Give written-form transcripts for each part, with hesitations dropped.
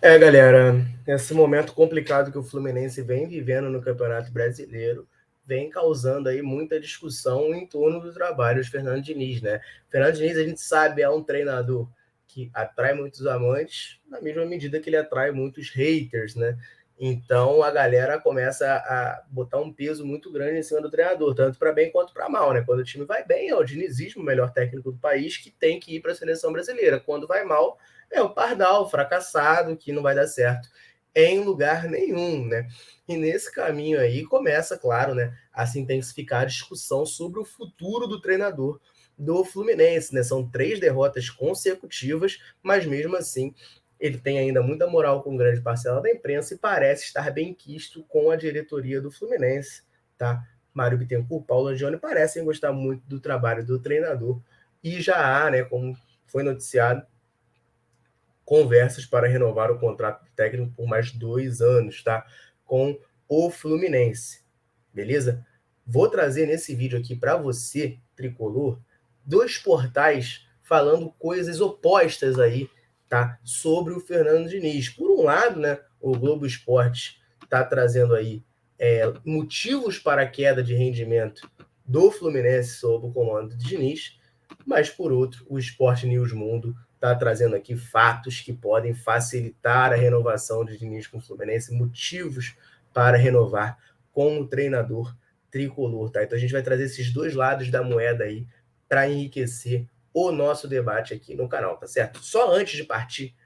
Galera, esse momento complicado que o Fluminense vem vivendo no Campeonato Brasileiro vem causando aí muita discussão em torno do trabalho de Fernando Diniz, né? Fernando Diniz, a gente sabe, é um treinador que atrai muitos amantes, na mesma medida que ele atrai muitos haters, né? Então a galera começa a botar um peso muito grande em cima do treinador, tanto para bem quanto para mal, né? Quando o time vai bem, é o dinizismo, o melhor técnico do país, que tem que ir para a seleção brasileira. Quando vai mal, é o pardal, fracassado, que não vai dar certo em lugar nenhum, né? E nesse caminho aí começa, claro, né, a se intensificar a discussão sobre o futuro do treinador do Fluminense, né? São 3 derrotas consecutivas, mas mesmo assim ele tem ainda muita moral com grande parcela da imprensa e parece estar bem quisto com a diretoria do Fluminense, tá? Mário Bittencourt, Paulo Angione parecem gostar muito do trabalho do treinador e já há, né, como foi noticiado, conversas para renovar o contrato técnico por mais 2 anos, tá? Com o Fluminense, beleza? Vou trazer nesse vídeo aqui para você, tricolor, 2 portais falando coisas opostas aí, tá? Sobre o Fernando Diniz. Por um lado, né, o Globo Esporte está trazendo aí motivos para a queda de rendimento do Fluminense sob o comando de Diniz, mas por outro, o Sport News Mundo está trazendo aqui fatos que podem facilitar a renovação de Diniz com o Fluminense, motivos para renovar como treinador tricolor, tá? Então a gente vai trazer esses 2 lados da moeda aí para enriquecer o nosso debate aqui no canal, tá certo? Só antes de partir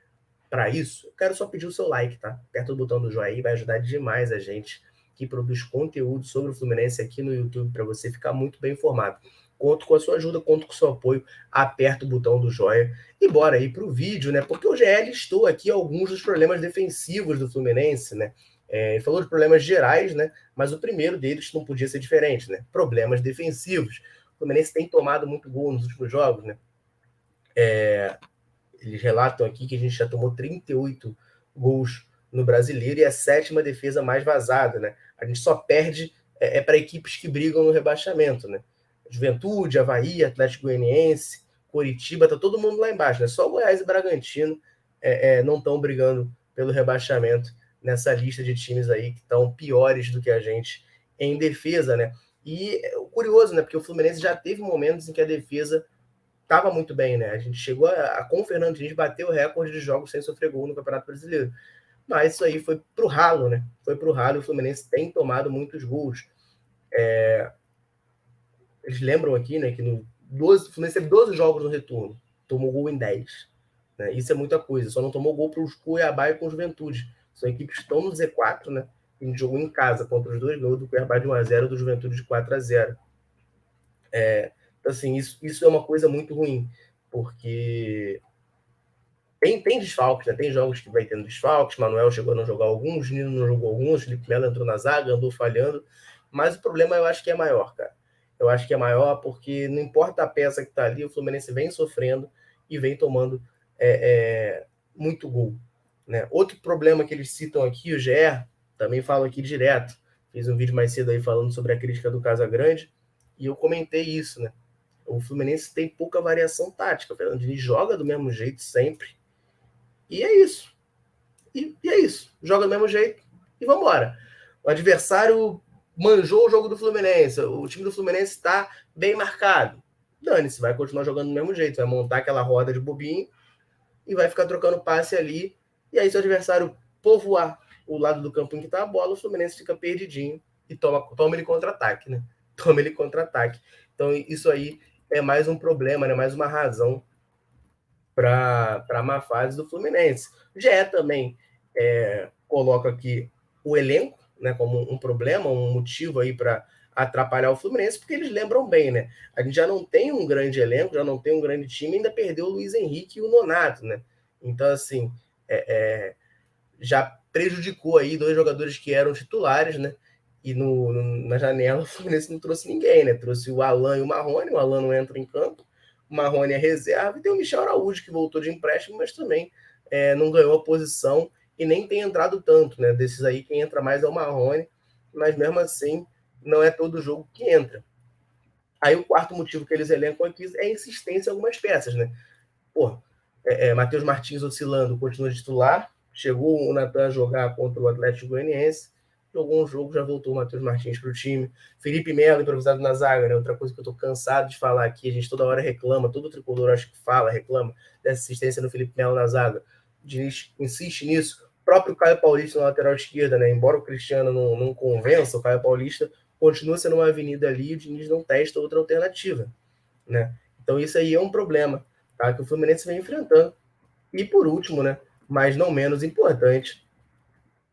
para isso, eu quero só pedir o seu like, tá? Aperta o botão do joinha, vai ajudar demais a gente que produz conteúdo sobre o Fluminense aqui no YouTube para você ficar muito bem informado. Conto com a sua ajuda, conto com o seu apoio. Aperta o botão do joia e bora aí para o vídeo, né? Porque o GL listou aqui alguns dos problemas defensivos do Fluminense, né? Ele falou de problemas gerais, né? Mas o primeiro deles não podia ser diferente, né? Problemas defensivos. O Fluminense tem tomado muito gol nos últimos jogos, né? Eles relatam aqui que a gente já tomou 38 gols no Brasileiro e é a 7ª defesa mais vazada, né? A gente só perde para equipes que brigam no rebaixamento, né? Juventude, Avaí, Atlético Goianiense, Coritiba, tá todo mundo lá embaixo, né? Só Goiás e Bragantino não estão brigando pelo rebaixamento nessa lista de times aí que estão piores do que a gente em defesa, né? E curioso, né? Porque o Fluminense já teve momentos em que a defesa estava muito bem, né? A gente chegou com o Fernando Diniz bater o recorde de jogos sem sofrer gol no Campeonato Brasileiro. Mas isso aí foi pro ralo, né? Foi pro ralo, o Fluminense tem tomado muitos gols. Eles lembram aqui, né, que no 12, o Fluminense teve 12 jogos no retorno, tomou gol em 10. Né? Isso é muita coisa, só não tomou gol para os Cuiabá e com Juventude. São equipes que estão no Z4, né? A gente jogou em casa contra os 2, ganhou do Cuiabá de 1-0, do Juventude de 4-0. Então, assim, isso é uma coisa muito ruim, porque tem desfalques, né? Tem jogos que vai tendo desfalques. Manuel chegou a não jogar alguns, Nino não jogou alguns, Felipe Melo entrou na zaga, andou falhando. Mas o problema eu acho que é maior, cara. Eu acho que é maior porque não importa a peça que tá ali, o Fluminense vem sofrendo e vem tomando muito gol. Né? Outro problema que eles citam aqui, o GR, também falo aqui direto. Fiz um vídeo mais cedo aí falando sobre a crítica do Casagrande e eu comentei isso, né? O Fluminense tem pouca variação tática. O Fernando Diniz joga do mesmo jeito sempre. E é isso. E é isso. Joga do mesmo jeito e vamos embora. O adversário manjou o jogo do Fluminense. O time do Fluminense está bem marcado. Dane-se, vai continuar jogando do mesmo jeito. Vai montar aquela roda de bobinho e vai ficar trocando passe ali. E aí, se o adversário povoar o lado do campo em que está a bola, o Fluminense fica perdidinho e toma ele contra-ataque, né? Toma ele contra-ataque. Então, isso aí é mais um problema, né? Mais uma razão para a má fase do Fluminense. O GE também coloca aqui o elenco, né, como um problema, um motivo aí para atrapalhar o Fluminense, porque eles lembram bem, né? A gente já não tem um grande elenco, já não tem um grande time, ainda perdeu o Luiz Henrique e o Nonato, né? Então, assim, já prejudicou aí 2 jogadores que eram titulares, né? E na janela o Fluminense não trouxe ninguém, né? Trouxe o Alan e o Marrone não entra em campo, o Marrone é reserva, e tem o Michel Araújo, que voltou de empréstimo, mas também não ganhou a posição e nem tem entrado tanto, né? Desses aí, quem entra mais é o Marrone, mas mesmo assim, não é todo jogo que entra. Aí o quarto motivo que eles elencam aqui é a insistência em algumas peças, né? Pô, Matheus Martins oscilando, continua titular, chegou o Natan a jogar contra o Atlético Goianiense, jogou um jogo, já voltou o Matheus Martins para o time. Felipe Melo, improvisado na zaga, né? Outra coisa que eu tô cansado de falar aqui, a gente toda hora reclama, todo tricolor acho que fala, reclama dessa assistência no Felipe Melo na zaga. O Diniz insiste nisso. O próprio Caio Paulista na lateral esquerda, né? Embora o Cristiano não convença, o Caio Paulista continua sendo uma avenida ali e o Diniz não testa outra alternativa, né? Então isso aí é um problema, tá? Que o Fluminense vem enfrentando. E por último, né? Mas não menos importante,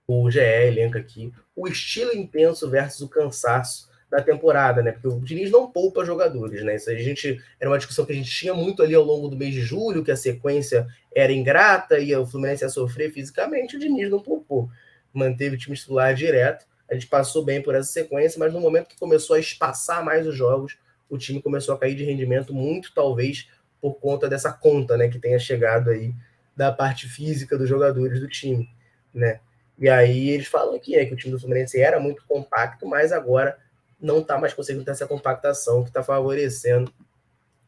o GE elenca aqui o estilo intenso versus o cansaço da temporada, né? Porque o Diniz não poupa jogadores, né? Isso a gente era uma discussão que a gente tinha muito ali ao longo do mês de julho, que a sequência era ingrata e o Fluminense ia sofrer fisicamente, o Diniz não poupou. Manteve o time titular direto. A gente passou bem por essa sequência, mas no momento que começou a espaçar mais os jogos, o time começou a cair de rendimento, muito talvez por conta dessa conta, né, que tenha chegado aí da parte física dos jogadores do time, né? E aí eles falam aqui, que o time do Fluminense era muito compacto, mas agora não está mais conseguindo ter essa compactação que está favorecendo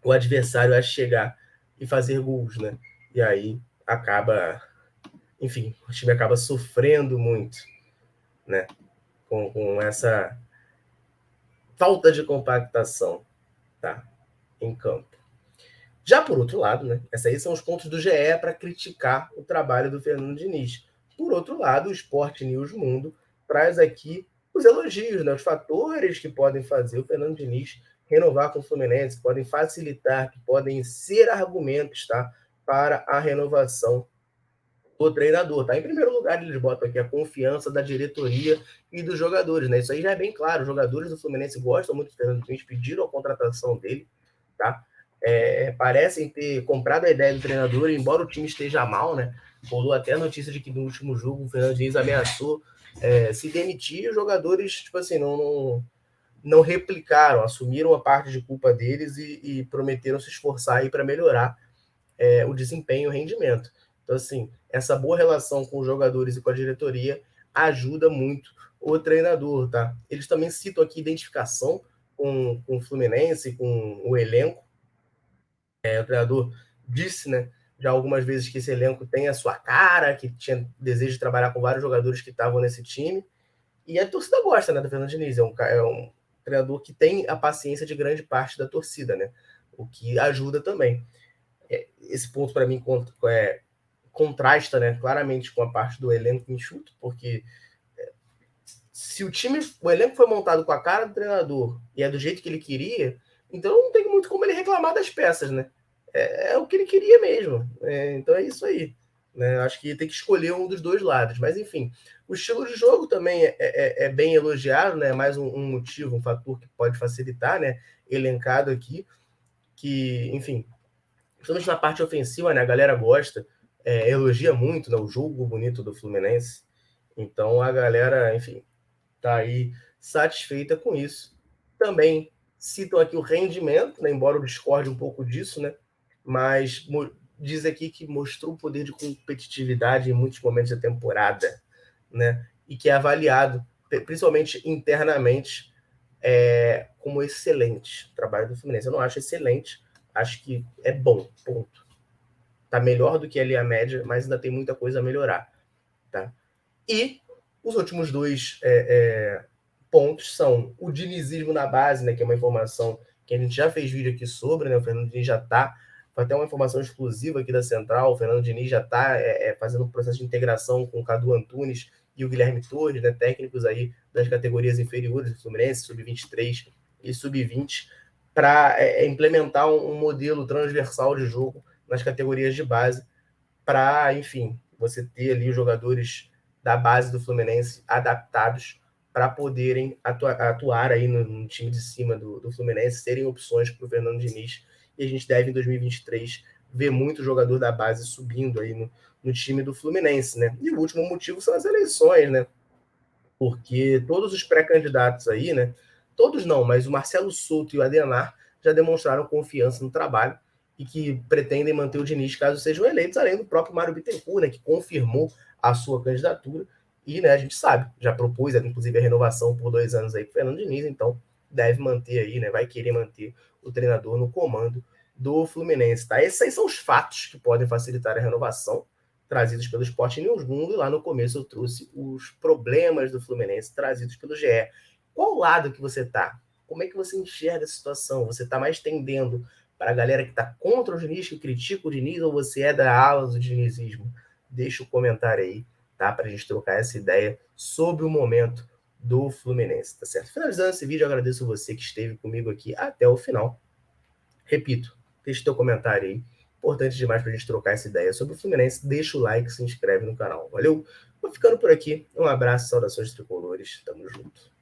o adversário a chegar e fazer gols, né? E aí acaba, enfim, o time acaba sofrendo muito, né? Com essa falta de compactação, tá? Em campo. Já por outro lado, né? Esses aí são os pontos do GE para criticar o trabalho do Fernando Diniz. Por outro lado, o Sport News Mundo traz aqui os elogios, né? Os fatores que podem fazer o Fernando Diniz renovar com o Fluminense, que podem facilitar, que podem ser argumentos, tá? Para a renovação do treinador, tá? Em primeiro lugar, eles botam aqui a confiança da diretoria e dos jogadores, né? Isso aí já é bem claro. Os jogadores do Fluminense gostam muito do Fernando Diniz, pediram a contratação dele, tá? Parecem ter comprado a ideia do treinador, embora o time esteja mal, né? Rolou até a notícia de que no último jogo o Fernando Diniz ameaçou se demitir e os jogadores, tipo assim, não replicaram, assumiram a parte de culpa deles e prometeram se esforçar aí para melhorar o desempenho e o rendimento. Então, assim, essa boa relação com os jogadores e com a diretoria ajuda muito o treinador, tá? Eles também citam aqui identificação com o Fluminense, com o elenco. O treinador disse, né, já algumas vezes que esse elenco tem a sua cara, que tinha desejo de trabalhar com vários jogadores que estavam nesse time. E a torcida gosta, né, do Fernando Diniz. É um treinador que tem a paciência de grande parte da torcida, né? O que ajuda também. Esse ponto, para mim, contrasta, né, claramente com a parte do elenco enxuto, porque se o elenco foi montado com a cara do treinador e é do jeito que ele queria, então não tem muito como ele reclamar das peças, né? É o que ele queria mesmo. Então é isso aí. Né? Acho que tem que escolher um dos dois lados. Mas, enfim, o estilo de jogo também é bem elogiado, né? Mais um motivo, um fator que pode facilitar, né? Elencado aqui, que, enfim, principalmente na parte ofensiva, né? A galera gosta, elogia muito, né? O jogo bonito do Fluminense. Então a galera, enfim, tá aí satisfeita com isso. Também citam aqui o rendimento, né? Embora eu discorde um pouco disso, né? Mas diz aqui que mostrou o poder de competitividade em muitos momentos da temporada, né? E que é avaliado, principalmente internamente, como excelente o trabalho do Fluminense. Eu não acho excelente, acho que é bom, ponto. Tá melhor do que ali a média, mas ainda tem muita coisa a melhorar, tá? E os últimos dois pontos são o dinizismo na base, né, que é uma informação que a gente já fez vídeo aqui sobre, né, o Fernando Diniz já está, foi até uma informação exclusiva aqui da Central, o Fernando Diniz já está fazendo um processo de integração com o Cadu Antunes e o Guilherme Torres, né, técnicos aí das categorias inferiores do Fluminense, sub-23 e sub-20, para implementar um modelo transversal de jogo nas categorias de base, para, enfim, você ter ali os jogadores da base do Fluminense adaptados para poderem atuar aí no time de cima do Fluminense, serem opções para o Fernando Diniz. E a gente deve, em 2023, ver muito jogador da base subindo aí no time do Fluminense, né? E o último motivo são as eleições, né? Porque todos os pré-candidatos aí, né? Todos não, mas o Marcelo Souto e o Adenar já demonstraram confiança no trabalho e que pretendem manter o Diniz caso sejam eleitos, além do próprio Mário Bittencourt, né, que confirmou a sua candidatura e, né, a gente sabe, já propôs, inclusive, a renovação por 2 anos aí para o Fernando Diniz, então deve manter aí, né, vai querer manter o treinador no comando do Fluminense, tá? Esses aí são os fatos que podem facilitar a renovação, trazidos pelo Sport News Mundo, e lá no começo eu trouxe os problemas do Fluminense trazidos pelo GE. Qual lado que você está? Como é que você enxerga a situação? Você está mais tendendo para a galera que está contra o Diniz, que critica o Diniz, ou você é da ala do dinizismo? Deixa o comentário aí, tá? Para a gente trocar essa ideia sobre o momento do Fluminense, tá certo? Finalizando esse vídeo, eu agradeço você que esteve comigo aqui até o final. Repito, deixa o teu comentário aí. Importante demais para a gente trocar essa ideia sobre o Fluminense. Deixa o like, se inscreve no canal. Valeu? Vou ficando por aqui. Um abraço, saudações tricolores. Tamo junto.